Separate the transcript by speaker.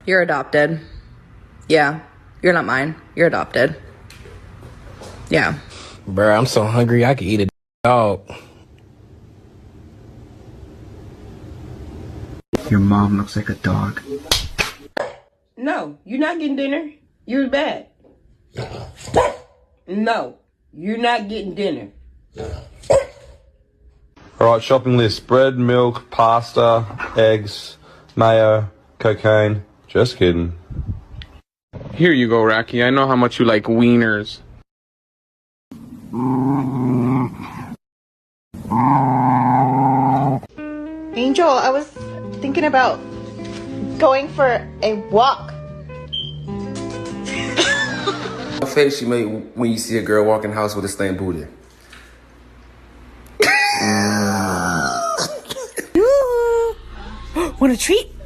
Speaker 1: You're adopted. Yeah. You're not mine. You're adopted. Yeah.
Speaker 2: Bruh, I'm so hungry I could eat a dog.
Speaker 3: Your mom looks like a dog.
Speaker 4: No, you're not getting dinner. You're bad. No, you're not getting dinner.
Speaker 5: Alright, shopping list. Bread, milk, pasta, eggs, mayo, cocaine. Just kidding.
Speaker 6: Here you go, Rocky. I know how much you like wieners.
Speaker 7: Angel, I was thinking about going for a walk.
Speaker 8: What face you make when you see a girl walk in the house with a stained booty?
Speaker 9: Want a treat?